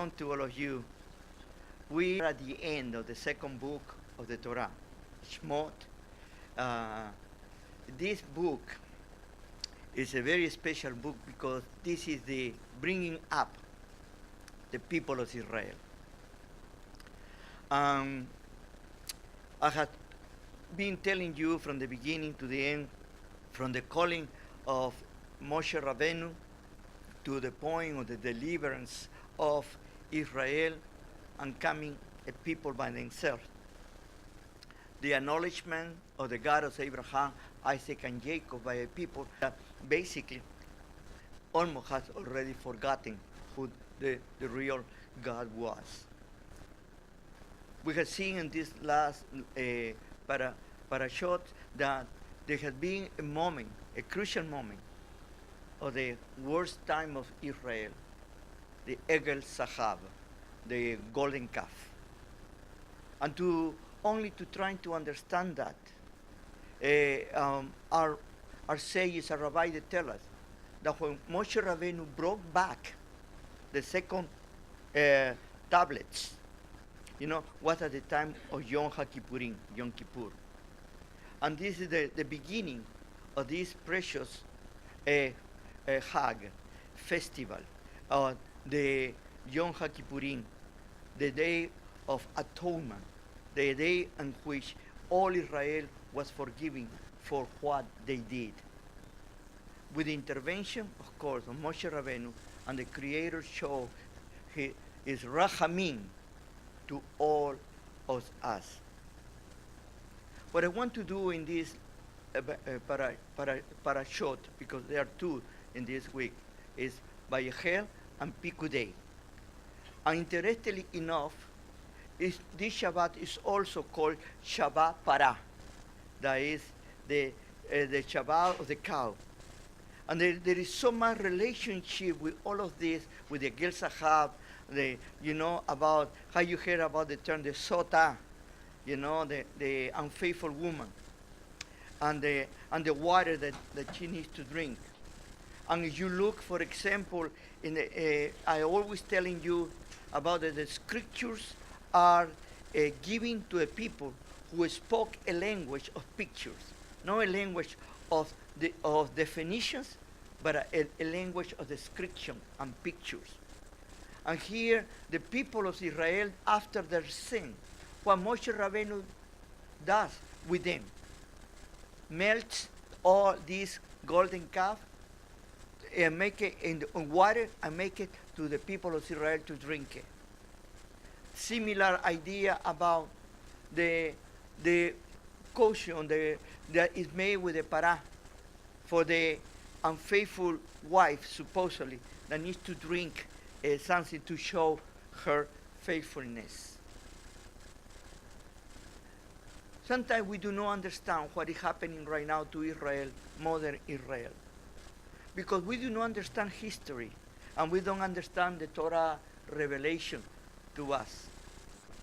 Shalom to all of you. We are at the end of the second book of the Torah, Shmot. This book is a very special book because this is the bringing up the people of Israel. I had been telling you from the beginning to the end, from the calling of Moshe Rabbeinu to the point of the deliverance of Israel and coming a people by themselves. The acknowledgement of the God of Abraham, Isaac, and Jacob by a people that basically almost has already forgotten who the real God was. We have seen in this last parashot that there has been a moment, a crucial moment, of the worst time of Israel, the Egel Sahab, the golden calf. And only to try to understand that, our sages, our Rabbi, they tell us that when Moshe Rabbeinu brought back the second tablets, was at the time of Yom HaKippurim, Yom Kippur. And this is the beginning of this precious Hag, festival, the Yom HaKippurim, the Day of Atonement, the day in which all Israel was forgiven for what they did. With the intervention, of course, of Moshe Rabbeinu, and the Creator showed his Rahamim to all of us. What I want to do in this parashot, because there are two in this week, is Vayakhel and Pekudei. And interestingly enough, this Shabbat is also called Shabbat Parah. That is the Shabbat of the cow. And there is so much relationship with all of this, with the Gel Sahab, about how you hear about the term the Sota, the unfaithful woman, and the water that she needs to drink. And if you look, for example, I always telling you about the scriptures are given to a people who spoke a language of pictures, not a language of definitions, but a language of description and pictures. And here, the people of Israel, after their sin, what Moshe Rabbeinu does with them, melts all this golden calf and make it in water and make it to the people of Israel to drink it. Similar idea about the kosher that is made with the parah for the unfaithful wife, supposedly, that needs to drink something to show her faithfulness. Sometimes we do not understand what is happening right now to Israel, modern Israel, because we do not understand history, and we don't understand the Torah revelation to us.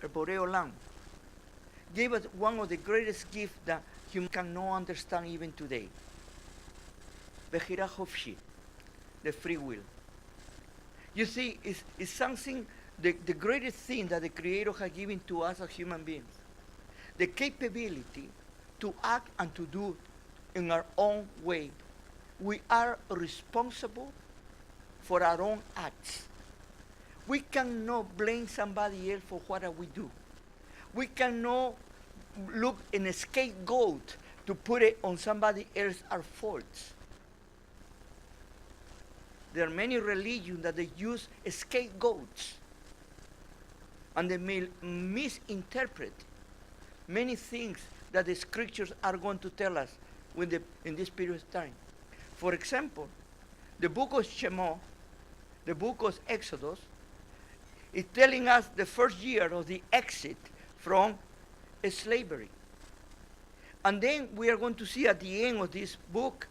El Borei Olam gave us one of the greatest gifts that human cannot understand even today. Bechira Chofshi, the free will. You see, it's something, the greatest thing that the Creator has given to us as human beings. The capability to act and to do in our own way. We are responsible for our own acts. We cannot blame somebody else for what we do. We cannot look in a scapegoat to put it on somebody else's faults. There are many religions that they use scapegoats, and they may misinterpret many things that the scriptures are going to tell us in this period of time. For example, the book of Shemot, the book of Exodus, is telling us the first year of the exit from slavery. And then we are going to see at the end of this book,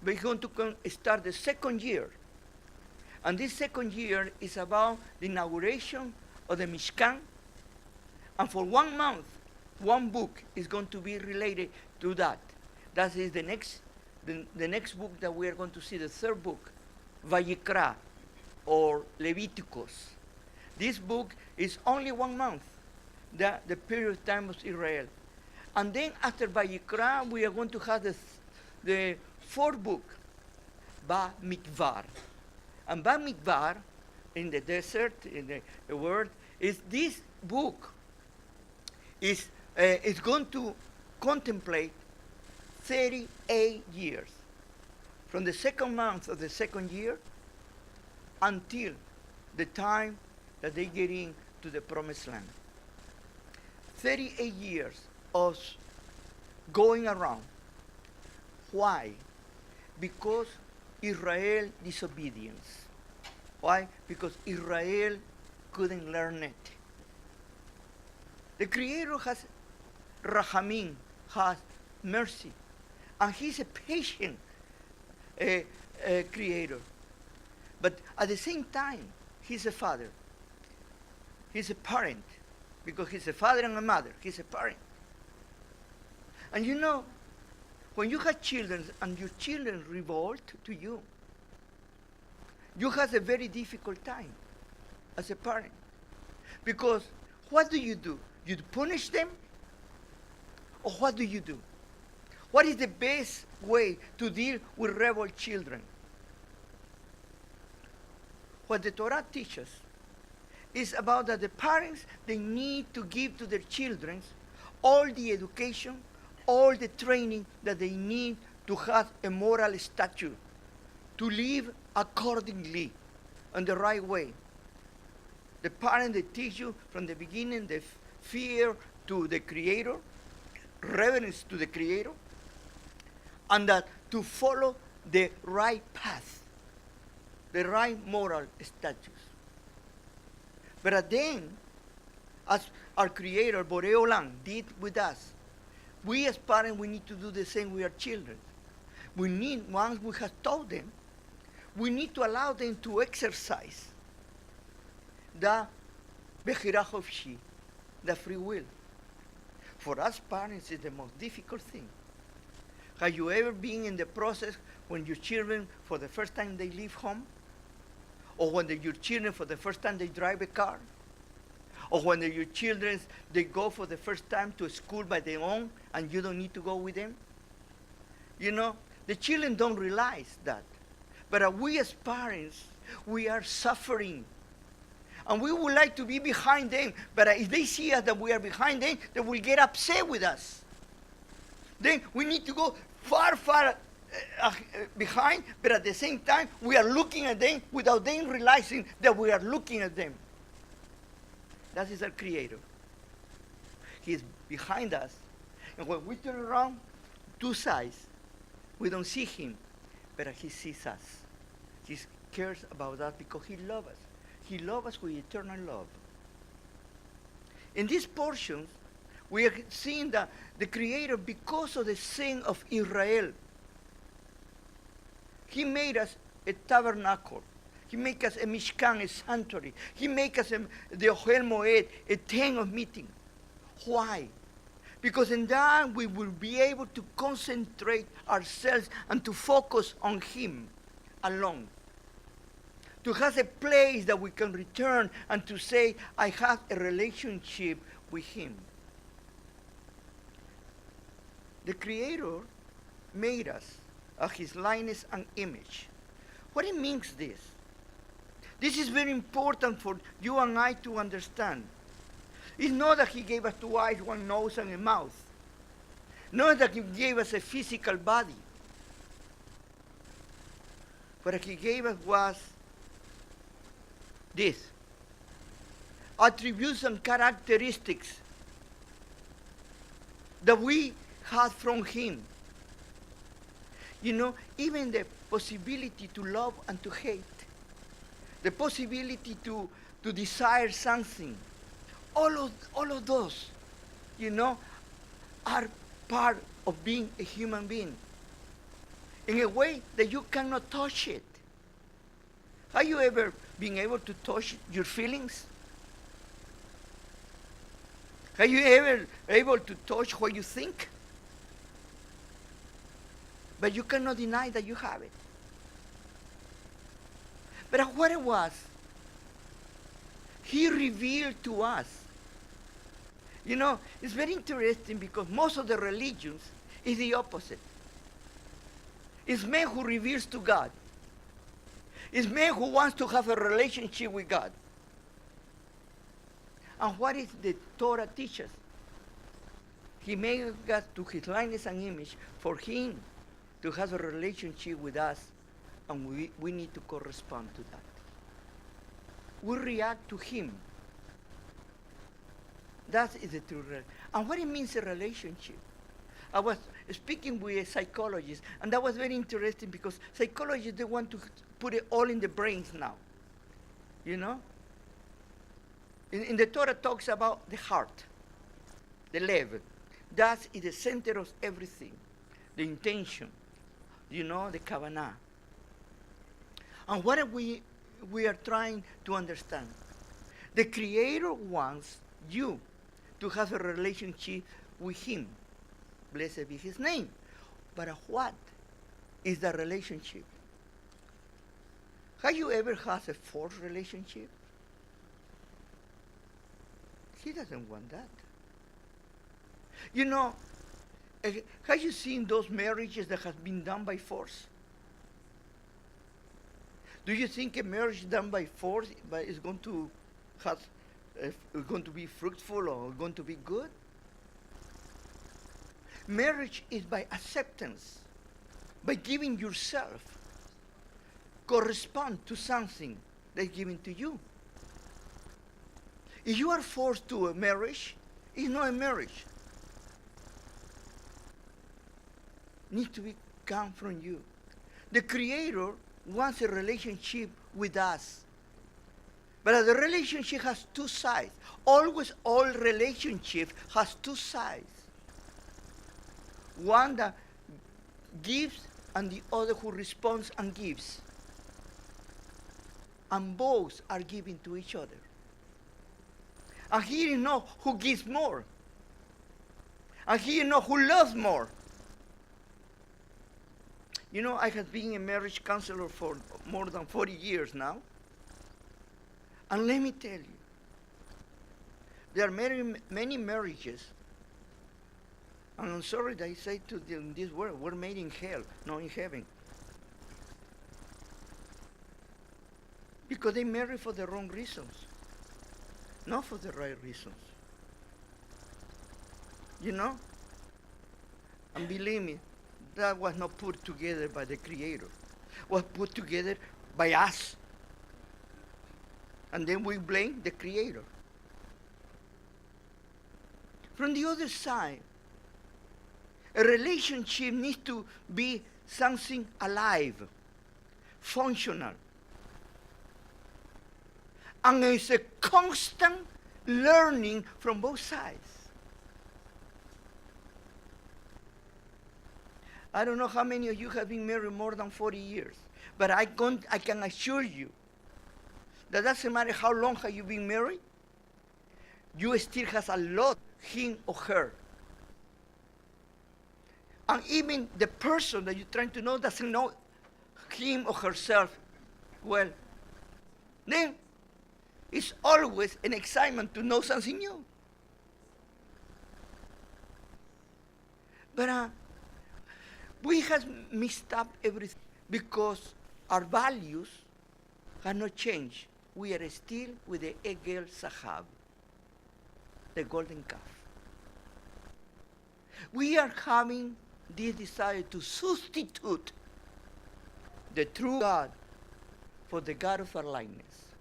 we're going to start the second year. And this second year is about the inauguration of the Mishkan. And for 1 month, one book is going to be related to that. That is the next book that we are going to see, the third book, Vayikra, or Leviticus. This book is only 1 month, the period of time of Israel. And then after Vayikra, we are going to have the fourth book, Bamidbar. And Bamidbar, in the desert, in the world, is this book is going to contemplate 38 years, from the second month of the second year until the time that they get into the promised land. 38 years of going around. Why? Because Israel disobedience. Why? Because Israel couldn't learn it. The Creator has Rahamim, has mercy, and He's a patient Creator. But at the same time, He's a father. He's a parent, because He's a father and a mother. He's a parent. And you know, when you have children and your children revolt to you, you have a very difficult time as a parent. Because what do? You punish them? Or what do? What is the best way to deal with rebel children? What the Torah teaches is about that the parents, they need to give to their children all the education, all the training that they need to have a moral stature, to live accordingly in the right way. The parents, they teach you from the beginning the fear to the Creator, reverence to the Creator, and that to follow the right path, the right moral status. But then, as our Creator, Borei Olam, did with us, we as parents, we need to do the same with our children. We need, once we have taught them, we need to allow them to exercise the Bechirah Hofshi, the free will. For us parents, it's the most difficult thing. Have you ever been in the process when your children, for the first time, they leave home? Or when your children, for the first time, they drive a car? Or when your children, they go for the first time to school by their own, and you don't need to go with them? You know, the children don't realize that. But we as parents, we are suffering. And we would like to be behind them. But if they see us that we are behind them, they will get upset with us. Then we need to go far, far behind, but at the same time, we are looking at them without them realizing that we are looking at them. That is our Creator. He is behind us. And when we turn around, two sides, we don't see Him, but He sees us. He cares about us because He loves us. He loves us with eternal love. In these portions, we are seeing that the Creator, because of the sin of Israel, He made us a tabernacle. He made us a mishkan, a sanctuary. He made us the Ohel Moed, a tent of meeting. Why? Because in that we will be able to concentrate ourselves and to focus on Him alone. To have a place that we can return and to say, I have a relationship with Him. The Creator made us of His likeness and image. What it means this? This is very important for you and I to understand. It's not that He gave us 2 eyes, 1 nose, and a mouth. Not that He gave us a physical body. What He gave us was this: attributes and characteristics that we had from Him. You know, even the possibility to love and to hate, the possibility to desire something, all of those, you know, are part of being a human being in a way that you cannot touch it. Have you ever been able to touch your feelings? Have you ever able to touch what you think? But you cannot deny that you have it. But what it was, He revealed to us. You know, it's very interesting because most of the religions is the opposite. It's man who reveals to God. It's man who wants to have a relationship with God. And what is the Torah teaches? He made God to his likeness and image for him to have a relationship with us, and we need to correspond to that. We react to him. That is the true relationship. And what it means a relationship? I was speaking with a psychologist, and that was very interesting because psychologists, they want to put it all in the brains now. You know? In the Torah talks about the heart, the level. That is the center of everything. The intention, you know, the kavanah. And what are we are trying to understand? The Creator wants you to have a relationship with him. Blessed be his name. But what is the relationship? Have you ever had a forced relationship? He doesn't want that. You know, have you seen those marriages that have been done by force? Do you think a marriage done by force is going to be fruitful or going to be good? Marriage is by acceptance, by giving yourself, correspond to something that's given to you. If you are forced to a marriage, it's not a marriage. It needs to come from you. The Creator wants a relationship with us. But the relationship has two sides. Always all relationship has two sides. One that gives and the other who responds and gives. And both are giving to each other. And here you know who gives more. And here you know who loves more. You know, I have been a marriage counselor for more than 40 years now. And let me tell you, there are many marriages, and I'm sorry that I say to them this word, we're made in hell, not in heaven. Because they marry for the wrong reasons, not for the right reasons. You know? And believe me, that was not put together by the Creator. It was put together by us. And then we blame the Creator. From the other side, a relationship needs to be something alive, functional. And it's a constant learning from both sides. I don't know how many of you have been married more than 40 years, but I can assure you that doesn't matter how long have you been married, you still has a lot, him or her. And even the person that you're trying to know doesn't know him or herself well. Then it's always an excitement to know something new. But we have messed up everything because our values have not changed. We are still with the Egel Sahab, the golden calf. We are having this desire to substitute the true God for the God of our likeness.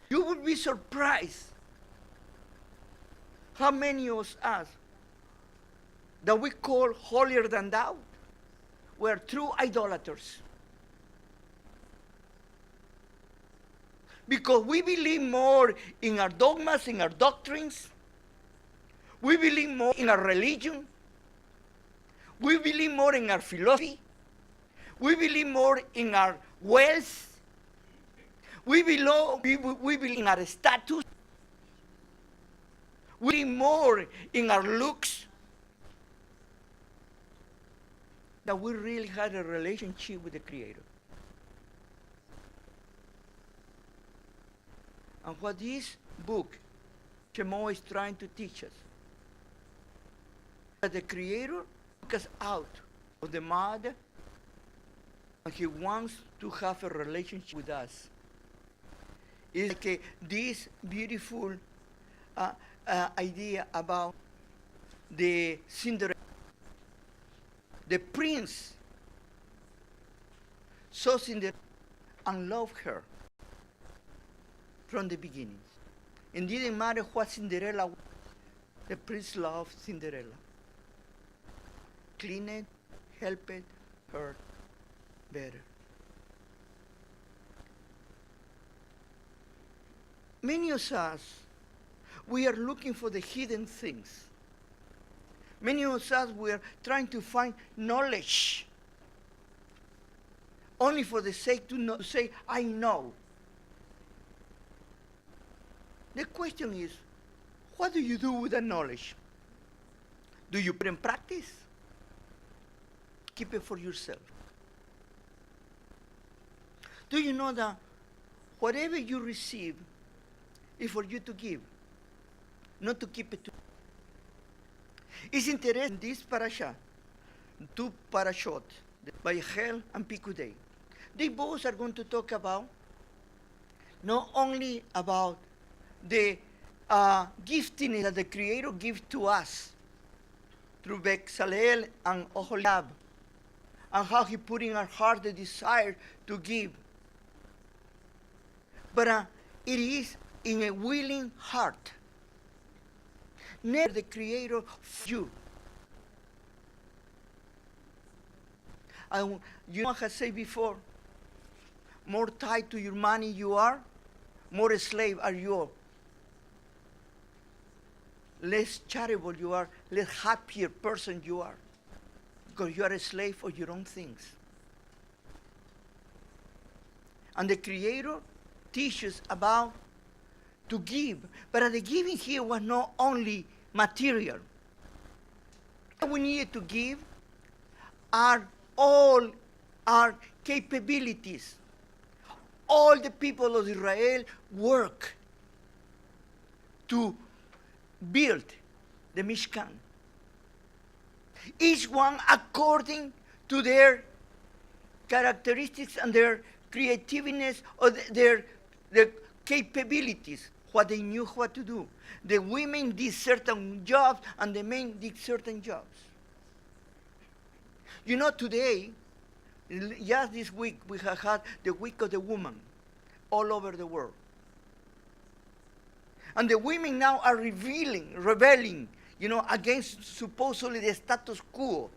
You would be surprised how many of us that we call holier than thou were true idolaters. Because we believe more in our dogmas, in our doctrines. We believe more in our religion. We believe more in our philosophy. We believe more in our wealth. We believe in our status. We believe more in our looks. That we really had a relationship with the Creator. And what this book, Shemo, is trying to teach us, that the Creator took us out of the mud, and He wants to have a relationship with us. It's like this beautiful idea about the Cinderella. The prince saw Cinderella and loved her from the beginning. It didn't matter what Cinderella was. The prince loved Cinderella. Cleaned, helped her better. Many of us, we are looking for the hidden things. Many of us, we are trying to find knowledge only for the sake to say, I know. The question is, what do you do with that knowledge? Do you put it in practice? Keep it for yourself. Do you know that whatever you receive is for you to give, not to keep it to? It's interesting, this parasha, two parashot, Vayakhel and Pekudei, they both are going to talk about not only about the gifting that the Creator gives to us through Bezalel and Oholiab, and how He put in our heart the desire to give. But it is in a willing heart. Never the Creator for you. And you know, I have said before, more tied to your money you are, more a slave are you. Less charitable you are, less happier person you are. Because you are a slave for your own things. And the Creator teaches about to give. But the giving here was not only material. What we needed to give are all our capabilities. All the people of Israel work to build the Mishkan. Each one according to their characteristics and their creativeness or their capabilities, what they knew what to do. The women did certain jobs and the men did certain jobs. You know, today, just this week, we have had the Week of the Woman all over the world. And the women now are rebelling, you know, against supposedly the status quo.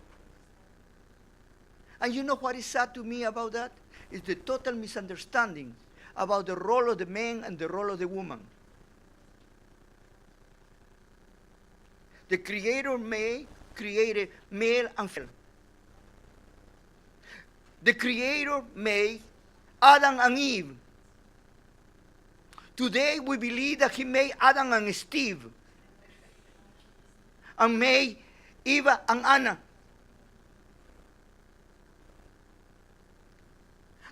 And you know what is sad to me about that? It's the total misunderstanding about the role of the man and the role of the woman. The Creator created male and female. The Creator made Adam and Eve. Today we believe that He made Adam and Steve, and made Eva and Anna.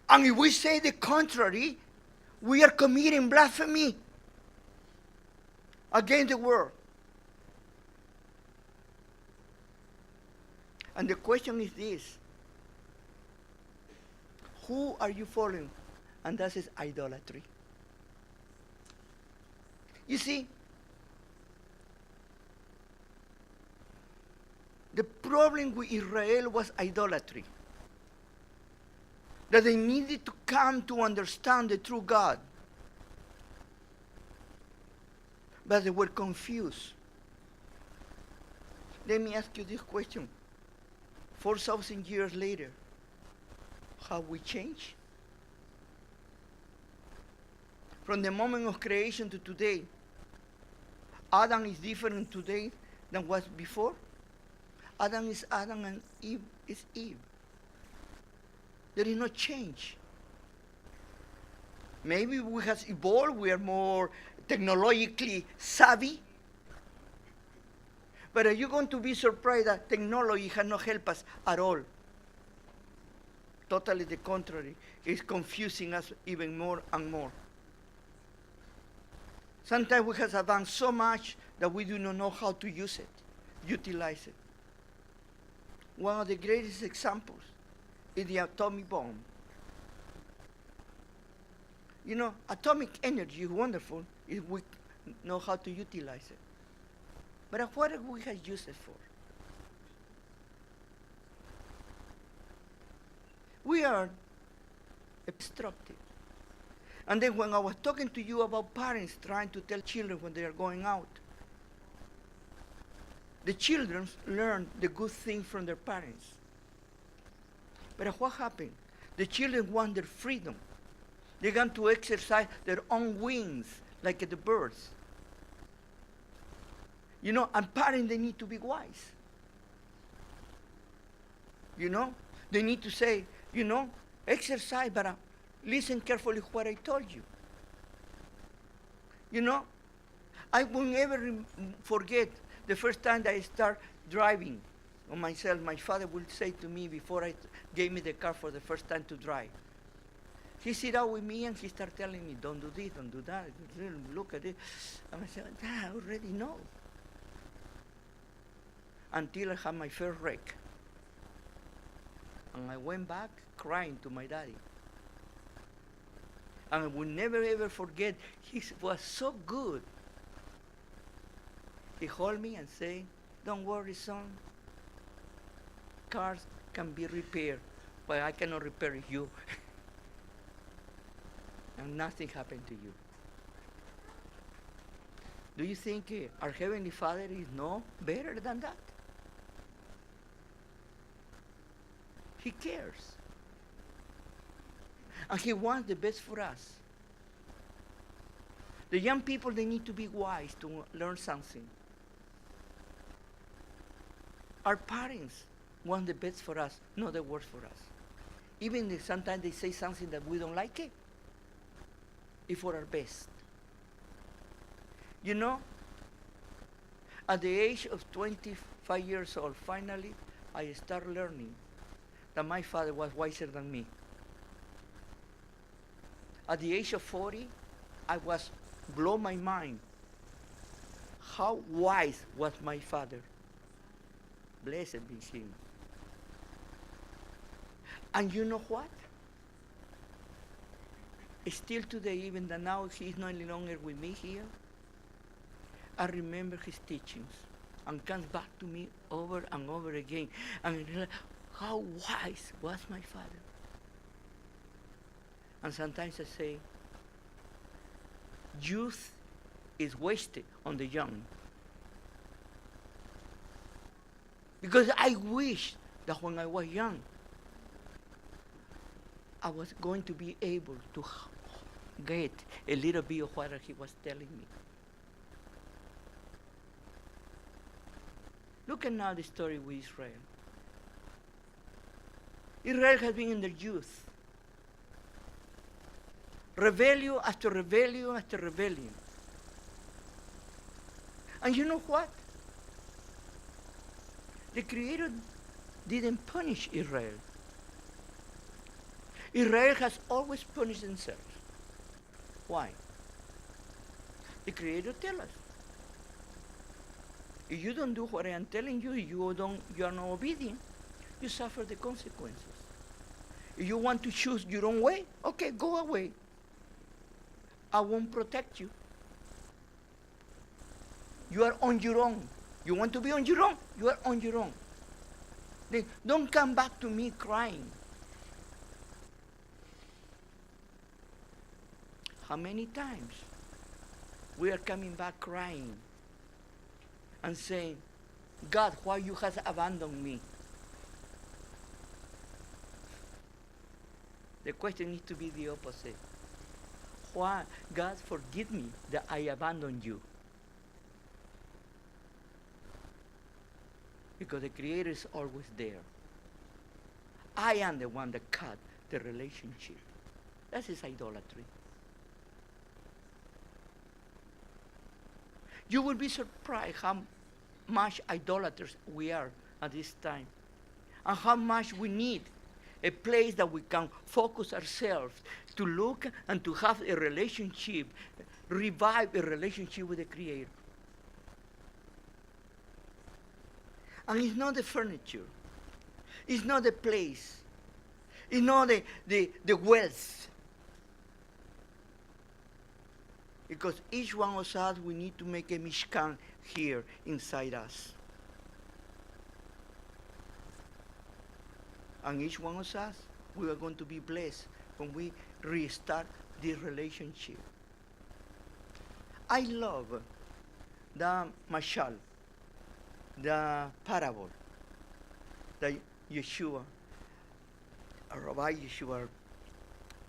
And if we say the contrary, we are committing blasphemy against the world. And the question is this: who are you following? And that is idolatry. You see, the problem with Israel was idolatry. That they needed to come to understand the true God. But they were confused. Let me ask you this question. 4,000 years later, have we changed? From the moment of creation to today, Adam is different today than was before. Adam is Adam and Eve is Eve. There is no change. Maybe we have evolved, we are more technologically savvy. But are you going to be surprised that technology has not helped us at all? Totally the contrary. It's confusing us even more and more. Sometimes we have advanced so much that we do not know how to use it, utilize it. One of the greatest examples is the atomic bomb. You know, atomic energy is wonderful if we know how to utilize it. But what do we have used it for? We are obstructive. And then when I was talking to you about parents trying to tell children when they are going out, the children learn the good things from their parents. But what happened? The children want their freedom. They want to exercise their own wings like the birds. You know, and parents, they need to be wise. You know, they need to say, you know, exercise, but listen carefully what I told you. You know, I will never forget the first time that I start driving on myself. My father would say to me before I gave me the car for the first time to drive. He sit out with me and he start telling me, don't do this, don't do that, look at it. And I said, I already know. Until I had my first wreck. And I went back crying to my daddy. And I will never ever forget, he was so good. He called me and said, don't worry, son. Cars can be repaired, but I cannot repair you. And nothing happened to you. Do you think our Heavenly Father is no better than that? He cares. And He wants the best for us. The young people, they need to be wise to learn something. Our parents want the best for us, not the worst for us. Even if sometimes they say something that we don't like it, it's for our best. You know, at the age of 25 years old, finally, I started learning that my father was wiser than me. At the age of 40, I was blown my mind how wise was my father. Blessed be Him. And you know what? Still today, even though now He's no longer with me here, I remember His teachings and comes back to me over and over again. And I realize how wise was my father. And sometimes I say, youth is wasted on the young. Because I wish that when I was young, I was going to be able to get a little bit of what He was telling me. Look at now the story with Israel. Israel has been in their youth. Rebellion after rebellion after rebellion. And you know what? The Creator didn't punish Israel. Israel has always punished themselves. Why? The Creator tells us, if you don't do what I am telling you, you are not obedient, you suffer the consequences. If you want to choose your own way, okay, go away. I won't protect you. You are on your own. You want to be on your own? You are on your own. Then don't come back to me crying. How many times we are coming back crying and saying, God, why you have abandoned me? The question needs to be the opposite. Why, God, forgive me that I abandoned you? Because the Creator is always there. I am the one that cut the relationship. That is idolatry. You will be surprised how much idolaters we are at this time, and how much we need a place that we can focus ourselves to look and to have a relationship revive a relationship with the Creator. And it's not the furniture. It's not the place. It's not the wealth. Because each one of us, we need to make a mishkan here inside us. And each one of us, we are going to be blessed when we restart this relationship. I love the mashal, the parable, that Yeshua, Rabbi Yeshua,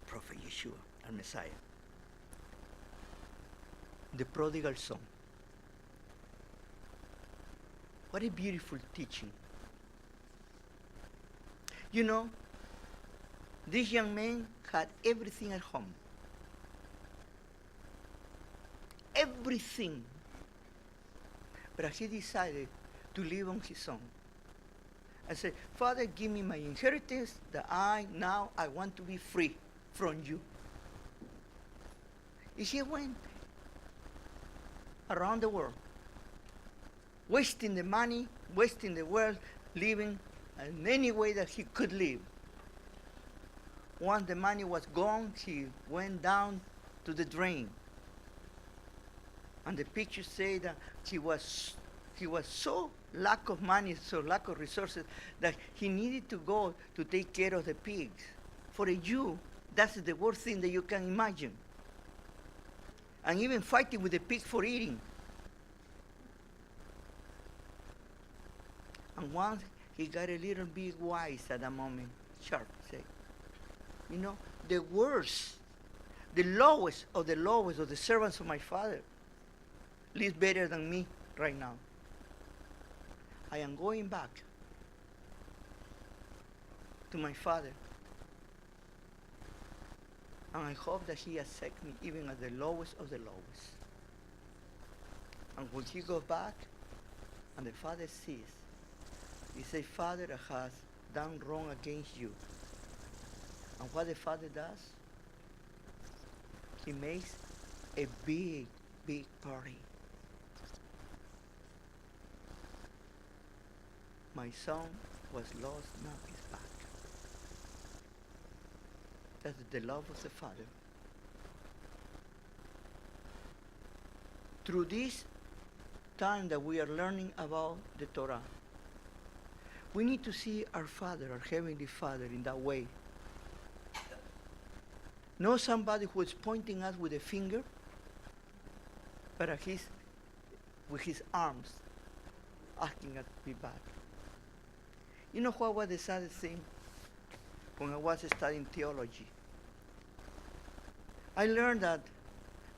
Prophet Yeshua, and Messiah. The prodigal son. What a beautiful teaching. You know, this young man had everything at home. Everything. But he decided to live on his own. I said, Father, give me my inheritance that I want to be free from you. And he went around the world, wasting the money, wasting the wealth, living in any way that he could live. Once the money was gone, he went down to the drain. And the pictures say that he was so lack of money, so lack of resources, that he needed to go to take care of the pigs. For a Jew, that's the worst thing that you can imagine. And even fighting with the pig for eating. And once he got a little bit wise at that moment, sharp, say, you know, the worst, the lowest of the servants of my father lives better than me right now. I am going back to my father. And I hope that he accepts me even as the lowest of the lowest. And when he goes back, and the father sees, he says, Father, I has done wrong against you. And what the father does, he makes a big, big party. My son was lost, now he's back. That's the love of the Father. Through this time that we are learning about the Torah, we need to see our Father, our Heavenly Father, in that way. Not somebody who is pointing us with a finger, but with his arms asking us to be back. You know what was the saddest thing? When I was studying theology, I learned that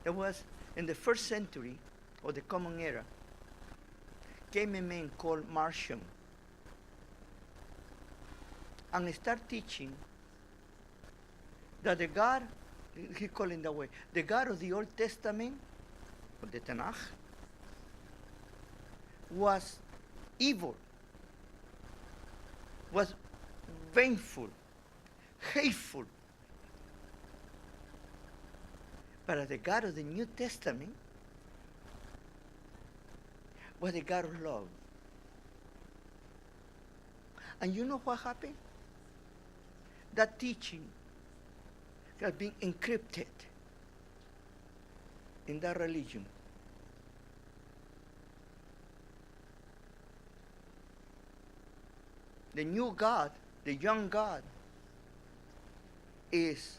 there was, in the first century of the Common Era, came a man called Marcion, and started teaching that the God, he called it that way, the God of the Old Testament, of the Tanakh, was evil, was vengeful, hateful. But the God of the New Testament was the God of love. And you know what happened? That teaching has been encrypted in that religion. The new God, the young God, is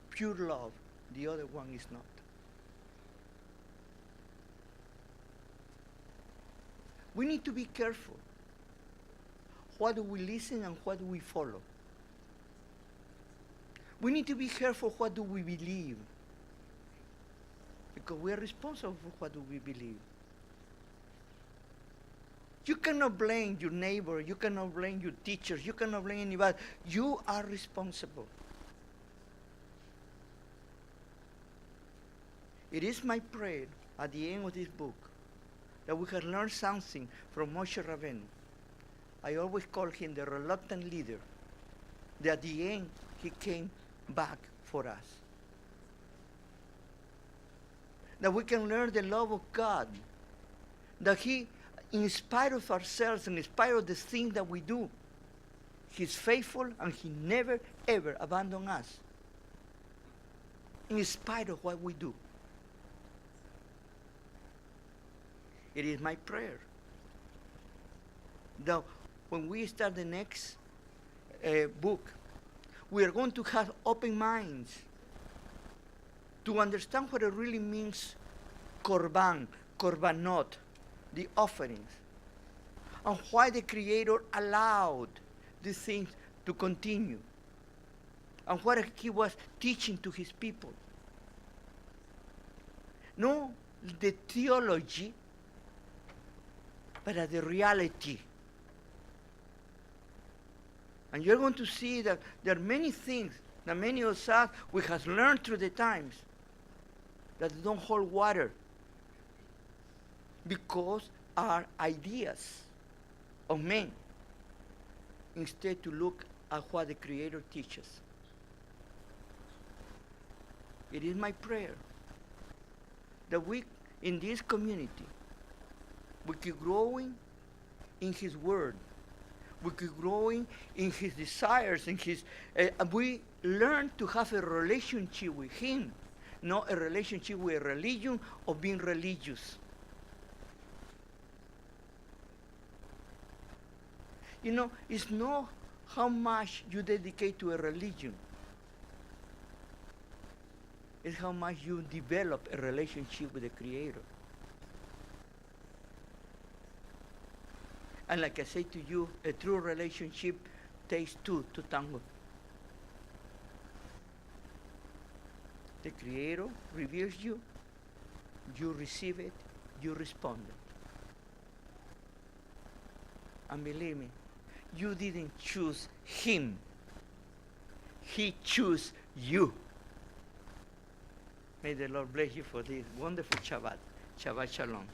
pure love. The other one is not. We need to be careful. What do we listen and what do we follow? We need to be careful what do we believe. Because we are responsible for what do we believe. You cannot blame your neighbor, you cannot blame your teachers, you cannot blame anybody. You are responsible. It is my prayer at the end of this book that we can learn something from Moshe Rabbeinu. I always call him the reluctant leader, that at the end he came back for us. that we can learn the love of God, that He, in spite of ourselves and in spite of the things that we do, He's faithful and He never, ever abandons us, in spite of what we do. It is my prayer that when we start the next book, we are going to have open minds to understand what it really means, korban, korbanot, the offerings, and why the Creator allowed these things to continue, and what He was teaching to His people. No the theology, but the reality. And you're going to see that there are many things that many of us, we have learned through the times, that don't hold water because are ideas of men, instead to look at what the Creator teaches. It is my prayer that we, in this community, we keep growing in His Word. We keep growing in His desires, and we learn to have a relationship with Him, not a relationship with a religion or being religious. You know, it's not how much you dedicate to a religion. It's how much you develop a relationship with the Creator. And like I say to you, a true relationship takes two to tango. The Creator reveals you, you receive it, you respond. And believe me, you didn't choose Him. He chose you. May the Lord bless you for this wonderful Shabbat. Shabbat Shalom.